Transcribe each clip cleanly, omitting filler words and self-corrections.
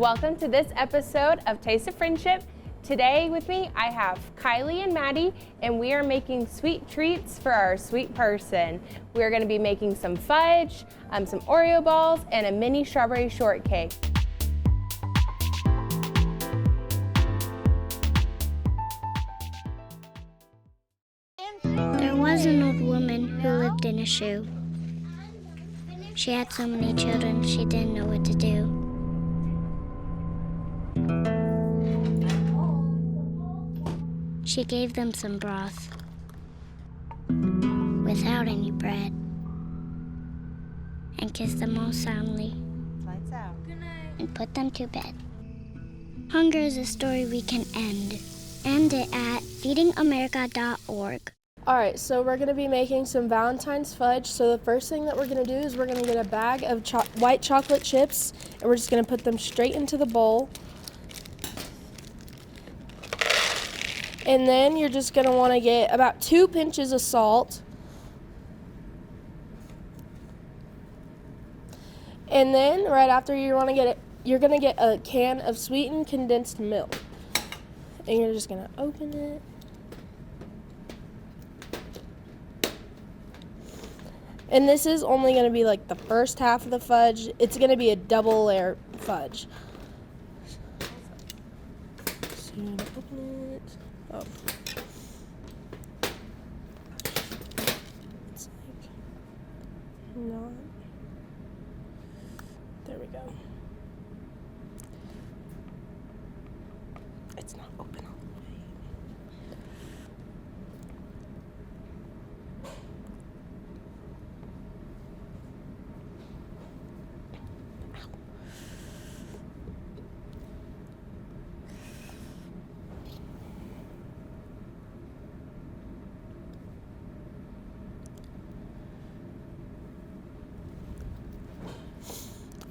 Welcome to this episode of Taste of Friendship. Today with me, I have Kylie and Maddie, and we are making sweet treats for our sweet person. We're gonna be making some fudge, some Oreo balls, and a mini strawberry shortcake. There was an old woman who lived in a shoe. She had so many children, she didn't know what to do. She gave them some broth without any bread and kissed them all soundly and put them to bed. Hunger is a story we can end. End it at feedingamerica.org. All right, so we're gonna be making some Valentine's fudge. So the first thing that we're gonna do is we're gonna get a bag of white chocolate chips, and we're just gonna put them straight into the bowl. And then you're just gonna wanna get about 2 pinches of salt. And then right after you're gonna get a can of sweetened condensed milk. And you're just gonna open it. And this is only going to be like the first half of the fudge. It's going to be a double layer fudge. So you're going to open it. Oh. It's like not. There we go. It's not open all the way.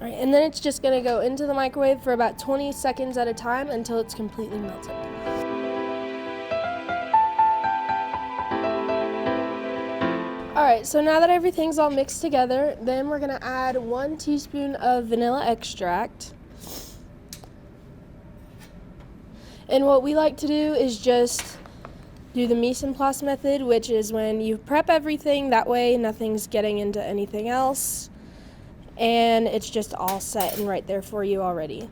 All right, and then it's just gonna go into the microwave for about 20 seconds at a time until it's completely melted. All right, so now that everything's all mixed together, then we're gonna add 1 teaspoon of vanilla extract. And what we like to do is just do the mise en place method, which is when you prep everything, that way nothing's getting into anything else. And it's just all set and right there for you already.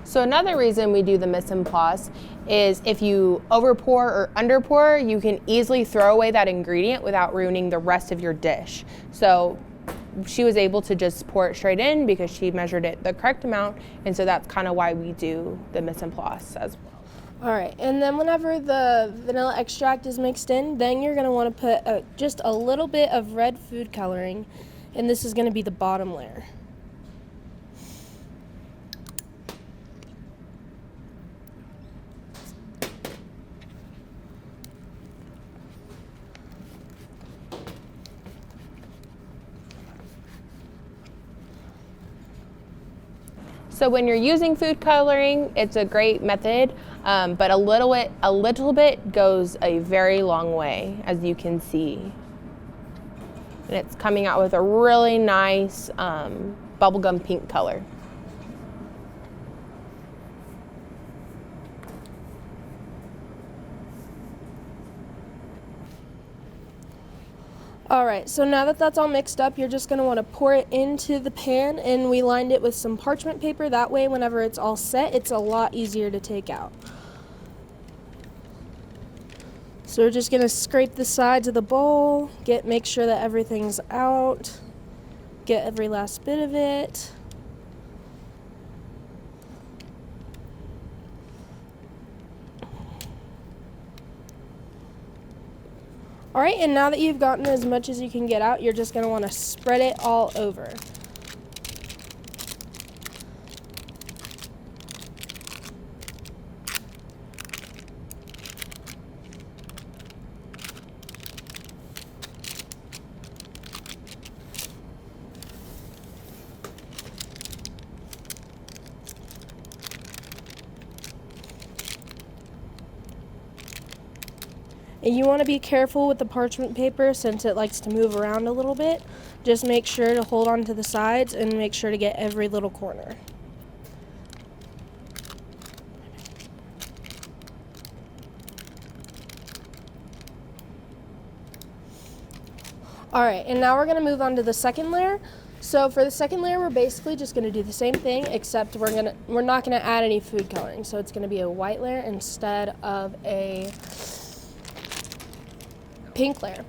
So another reason we do the mise en place is if you overpour or underpour, you can easily throw away that ingredient without ruining the rest of your dish. So she was able to just pour it straight in because she measured it the correct amount, and so that's kind of why we do the mise en place as well. All right, and then whenever the vanilla extract is mixed in, then you're gonna wanna put just a little bit of red food coloring, and this is gonna be the bottom layer. So when you're using food coloring, it's a great method, but a little bit goes a very long way, as you can see. And it's coming out with a really nice bubblegum pink color. All right, so now that that's all mixed up, you're just gonna wanna pour it into the pan, and we lined it with some parchment paper. That way, whenever it's all set, it's a lot easier to take out. So we're just gonna scrape the sides of the bowl, make sure that everything's out, get every last bit of it. All right, and now that you've gotten as much as you can get out, you're just gonna wanna spread it all over. And you want to be careful with the parchment paper since it likes to move around a little bit. Just make sure to hold on to the sides and make sure to get every little corner. All right, and now we're gonna move on to the second layer. So for the second layer, we're basically just gonna do the same thing, except we're not gonna add any food coloring. So it's gonna be a white layer instead of a pink layer.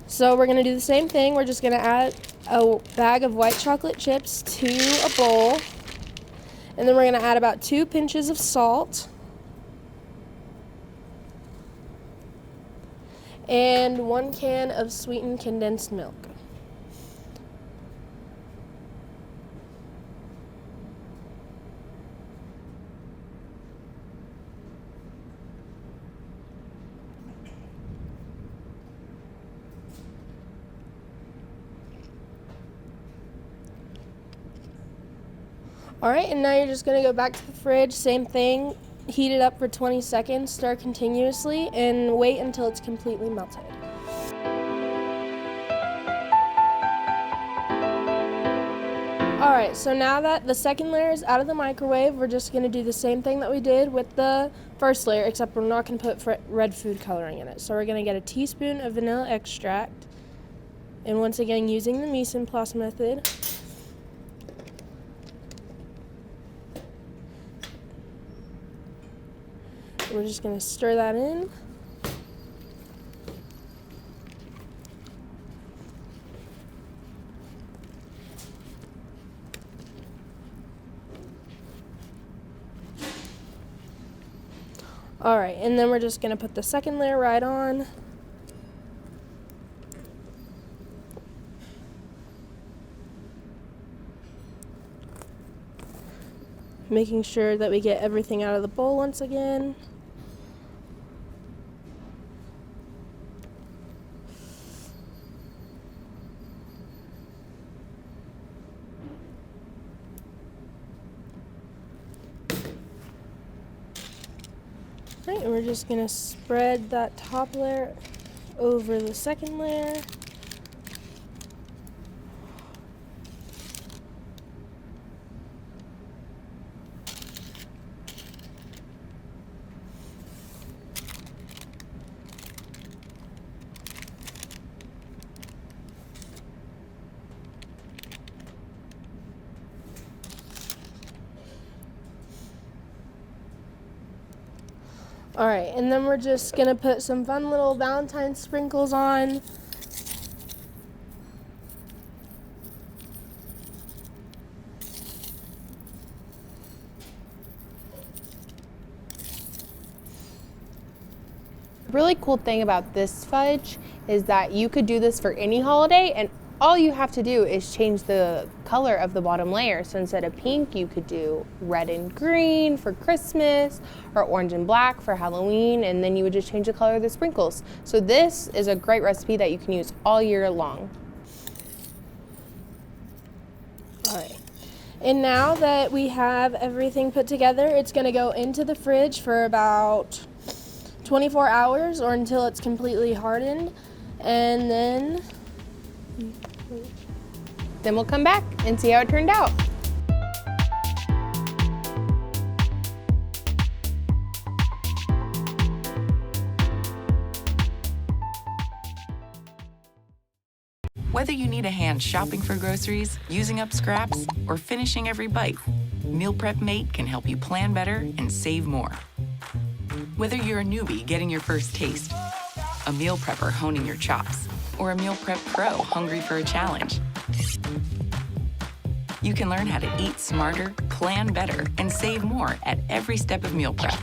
So we're gonna do the same thing. We're just gonna add a bag of white chocolate chips to a bowl. And then we're gonna add about 2 pinches of salt. And 1 can of sweetened condensed milk. All right, and now you're just gonna go back to the fridge, same thing, heat it up for 20 seconds, stir continuously, and wait until it's completely melted. All right, so now that the second layer is out of the microwave, we're just gonna do the same thing that we did with the first layer, except we're not gonna put red food coloring in it. So we're gonna get a teaspoon of vanilla extract, and once again, using the mise en place method, we're just going to stir that in. All right, and then we're just going to put the second layer right on. Making sure that we get everything out of the bowl once again. Right, and we're just gonna spread that top layer over the second layer. All right, and then we're just gonna put some fun little Valentine sprinkles on. The really cool thing about this fudge is that you could do this for any holiday, and all you have to do is change the color of the bottom layer. So instead of pink, you could do red and green for Christmas, or orange and black for Halloween, and then you would just change the color of the sprinkles. So this is a great recipe that you can use all year long. All right, and now that we have everything put together, it's gonna go into the fridge for about 24 hours or until it's completely hardened, and then we'll come back and see how it turned out. Whether you need a hand shopping for groceries, using up scraps, or finishing every bite, Meal Prep Mate can help you plan better and save more. Whether you're a newbie getting your first taste, a meal prepper honing your chops, or a meal prep pro hungry for a challenge, you can learn how to eat smarter, plan better, and save more at every step of meal prep.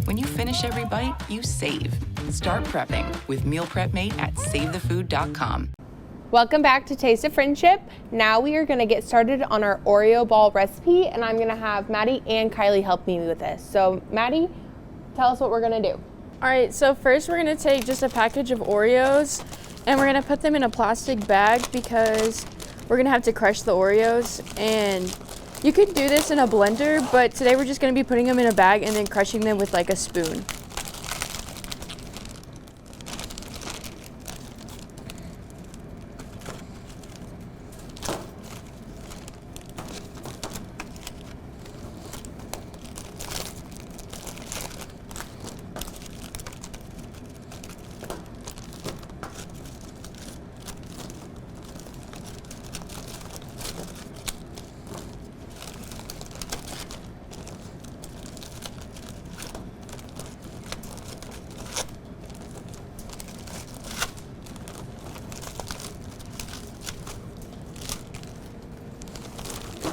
When you finish every bite, you save. Start prepping with Meal Prep Mate at SaveTheFood.com. Welcome back to Taste of Friendship. Now we are going to get started on our Oreo ball recipe, and I'm going to have Maddie and Kylie help me with this. So Maddie, tell us what we're going to do. All right, so first we're going to take just a package of Oreos, and we're going to put them in a plastic bag because we're going to have to crush the Oreos. And you could do this in a blender, but today we're just going to be putting them in a bag and then crushing them with like a spoon.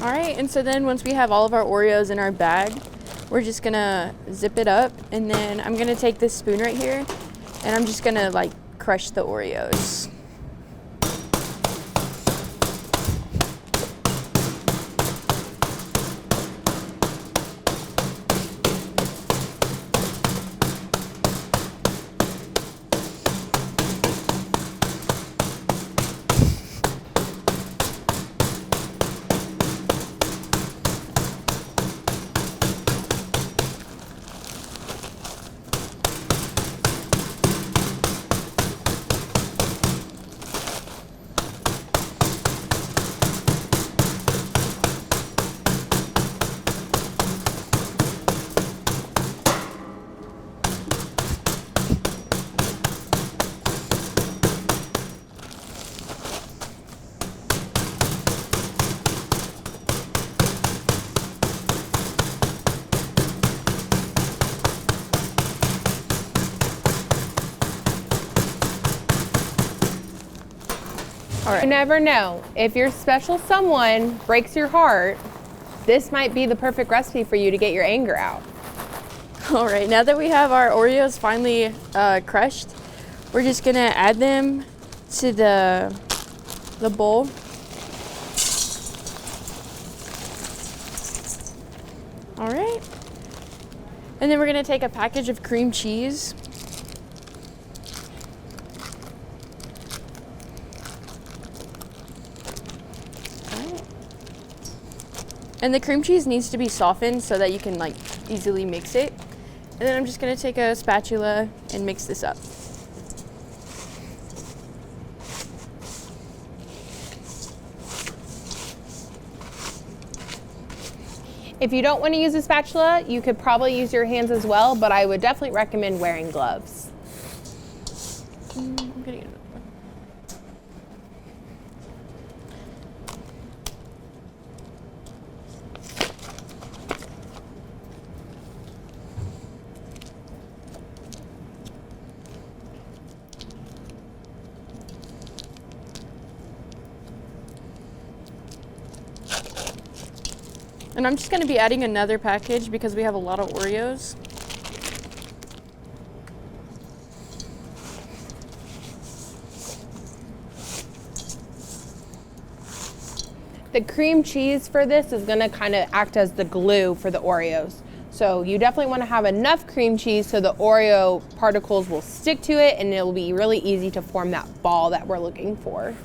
All right, and so then once we have all of our Oreos in our bag, we're just gonna zip it up, and then I'm gonna take this spoon right here, and I'm just gonna like crush the Oreos. All right. You never know. If your special someone breaks your heart, this might be the perfect recipe for you to get your anger out. All right, now that we have our Oreos finally crushed, we're just gonna add them to the bowl. All right. And then we're gonna take a package of cream cheese. And the cream cheese needs to be softened so that you can like easily mix it. And then I'm just gonna take a spatula and mix this up. If you don't want to use a spatula, you could probably use your hands as well, but I would definitely recommend wearing gloves. I'm gonna get another one. And I'm just going to be adding another package because we have a lot of Oreos. The cream cheese for this is going to kind of act as the glue for the Oreos. So you definitely want to have enough cream cheese so the Oreo particles will stick to it and it'll be really easy to form that ball that we're looking for.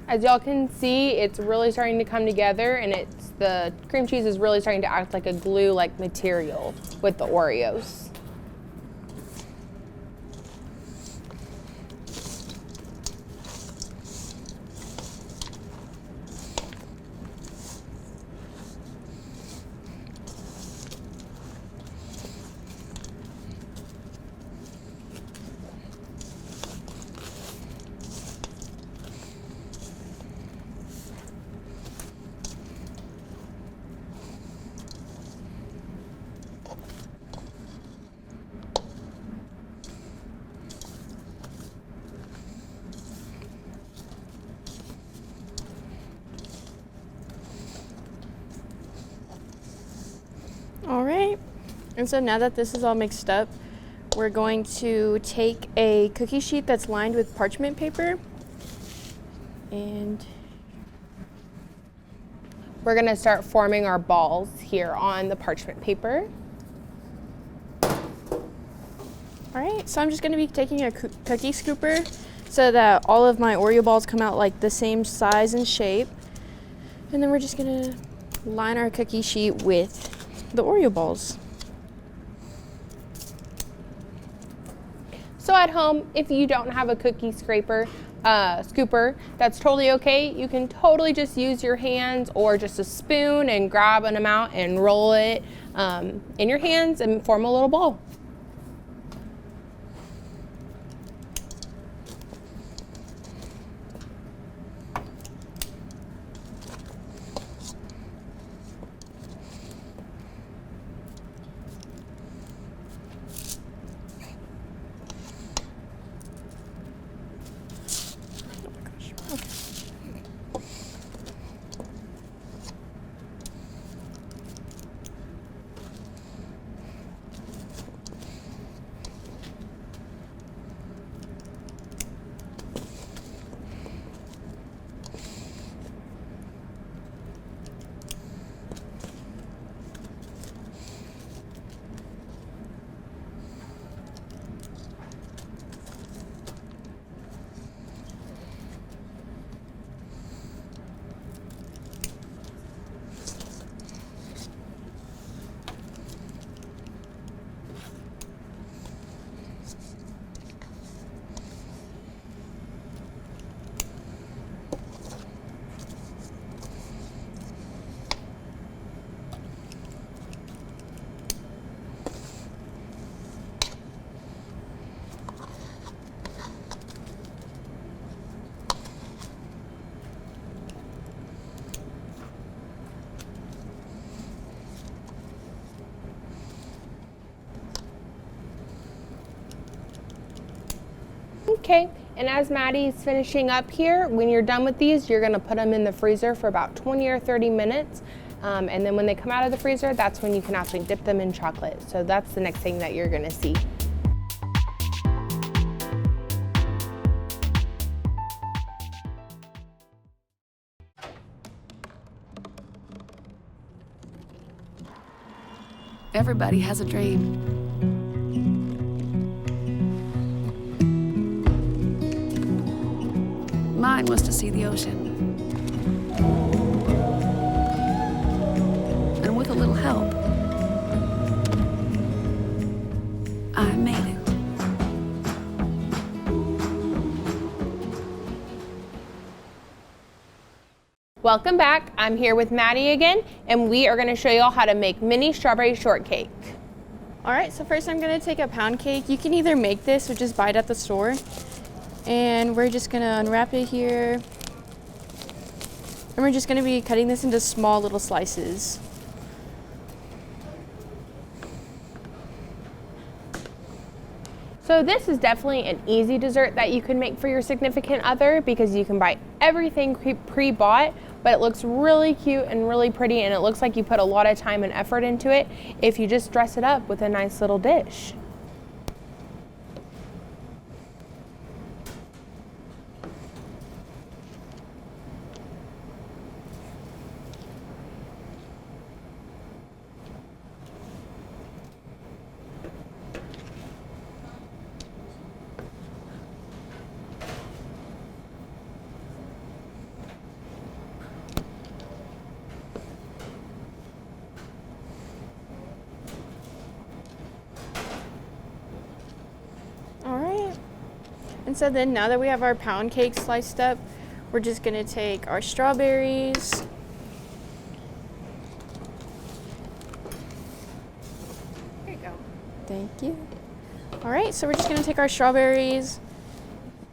As y'all can see, it's really starting to come together and the cream cheese is really starting to act like a glue-like material with the Oreos. All right, and so now that this is all mixed up, we're going to take a cookie sheet that's lined with parchment paper, and we're gonna start forming our balls here on the parchment paper. all right, so I'm just gonna be taking a cookie scooper so that all of my Oreo balls come out like the same size and shape. And then we're just gonna line our cookie sheet with the Oreo balls. So at home, if you don't have a cookie scooper, that's totally okay. You can totally just use your hands or just a spoon and grab an amount and roll it in your hands and form a little ball. Okay, and as Maddie's finishing up here, when you're done with these, you're gonna put them in the freezer for about 20 or 30 minutes. And then when they come out of the freezer, that's when you can actually dip them in chocolate. So that's the next thing that you're gonna see. Everybody has a dream. Mine was to see the ocean. And with a little help, I made it. Welcome back. I'm here with Maddie again, and we are gonna show you all how to make mini strawberry shortcake. All right, so first I'm gonna take a pound cake. You can either make this or just buy it at the store. And we're just gonna unwrap it here. And we're just gonna be cutting this into small little slices. So this is definitely an easy dessert that you can make for your significant other because you can buy everything pre-bought, but it looks really cute and really pretty, and it looks like you put a lot of time and effort into it if you just dress it up with a nice little dish. And so then now that we have our pound cake sliced up, we're just gonna take our strawberries. There you go. Thank you. All right, so we're just gonna take our strawberries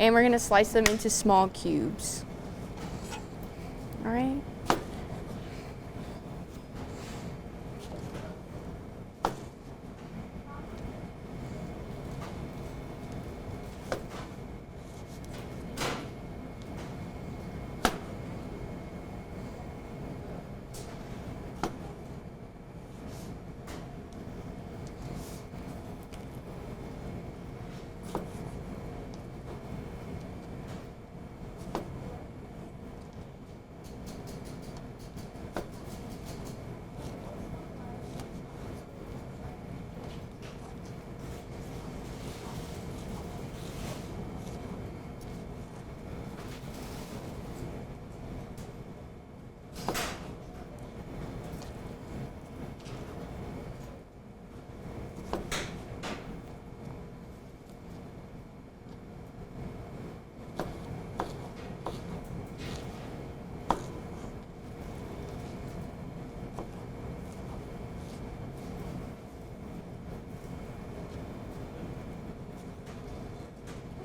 and we're gonna slice them into small cubes. All right.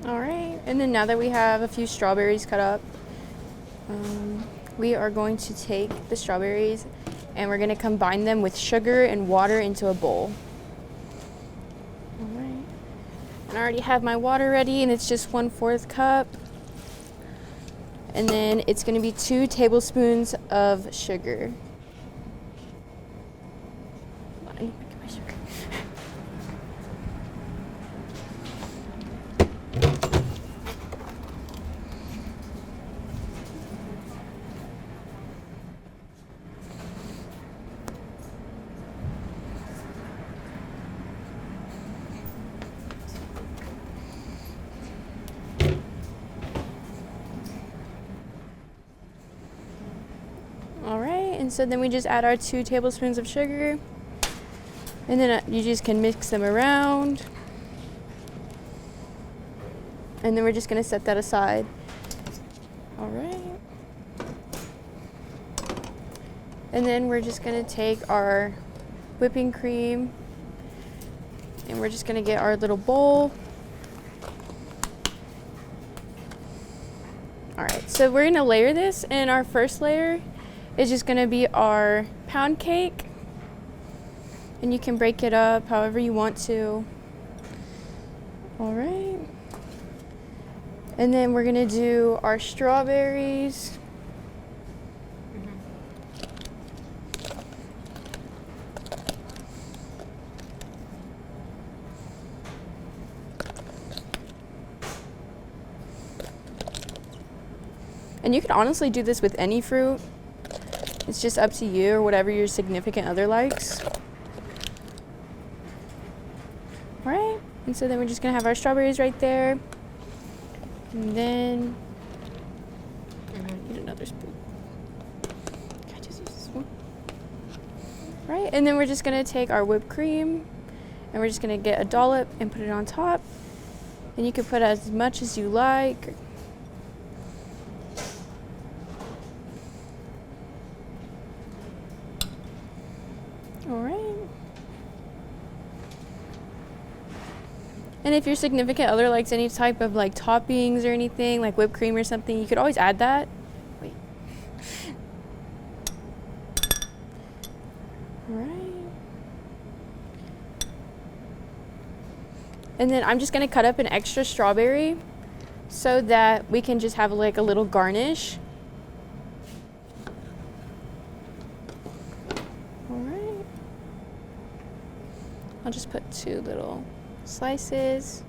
All right, and then now that we have a few strawberries cut up, we are going to take the strawberries and we're going to combine them with sugar and water into a bowl. All right, and I already have my water ready, and it's just 1/4 cup. And then it's going to be 2 tablespoons of sugar. I need to get my sugar. All right, and so then we just add our 2 tablespoons of sugar, and then you just can mix them around. And then we're just gonna set that aside. All right. And then we're just gonna take our whipping cream and we're just gonna get our little bowl. All right, so we're gonna layer this, and our first layer is just gonna be our pound cake. And you can break it up however you want to. All right. And then we're gonna do our strawberries. And you can honestly do this with any fruit. It's just up to you or whatever your significant other likes. All right, and so then we're just gonna have our strawberries right there. And then, I need another spoon. Can I just use this one? Right, and then we're just gonna take our whipped cream and we're just gonna get a dollop and put it on top. And you can put as much as you like. All right. And if your significant other likes any type of like toppings or anything, like whipped cream or something, you could always add that. Wait. All right. And then I'm just gonna cut up an extra strawberry so that we can just have like a little garnish. All right. I'll just put 2 little slices,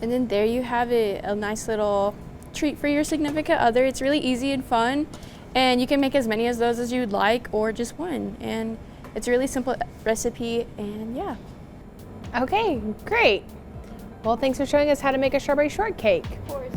and then there you have it, a nice little treat for your significant other. It's really easy and fun, and you can make as many of those as you'd like or just one, and it's a really simple recipe. And yeah. Okay, great. Well, thanks for showing us how to make a strawberry shortcake. Of course.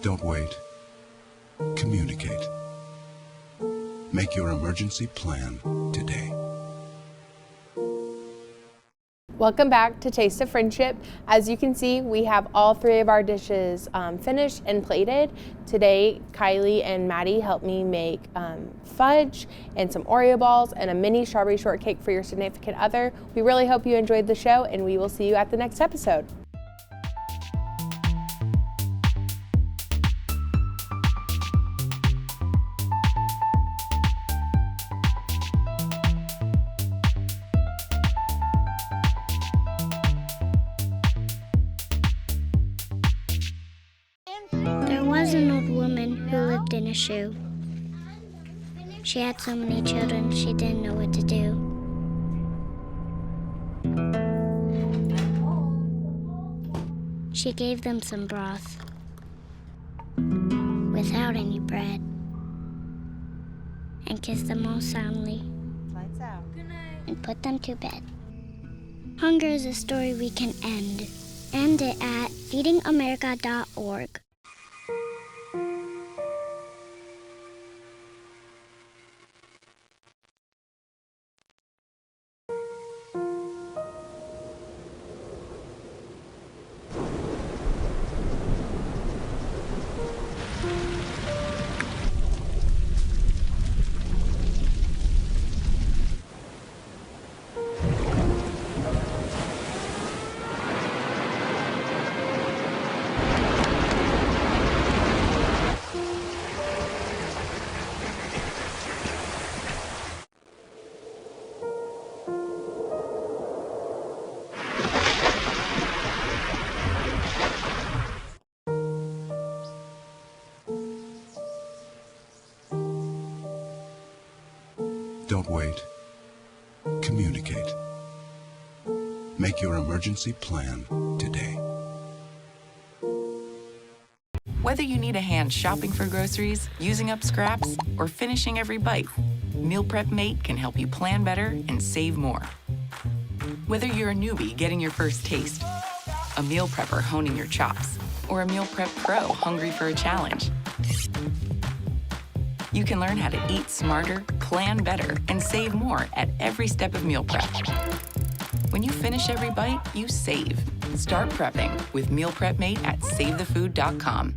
Don't wait. Communicate. Make your emergency plan today. Welcome back to Taste of Friendship. As you can see, we have all 3 of our dishes finished and plated. Today, Kylie and Maddie helped me make fudge and some Oreo balls and a mini strawberry shortcake for your significant other. We really hope you enjoyed the show, and we will see you at the next episode. There woman who lived in a shoe. She had so many children, she didn't know what to do. She gave them some broth without any bread and kissed them all soundly and put them to bed. Hunger is a story we can end. End it at feedingamerica.org. Don't wait. Communicate. Make your emergency plan today. Whether you need a hand shopping for groceries, using up scraps, or finishing every bite, Meal Prep Mate can help you plan better and save more. Whether you're a newbie getting your first taste, a meal prepper honing your chops, or a meal prep pro hungry for a challenge, you can learn how to eat smarter, plan better, and save more at every step of meal prep. When you finish every bite, you save. Start prepping with Meal Prep Mate at SaveTheFood.com.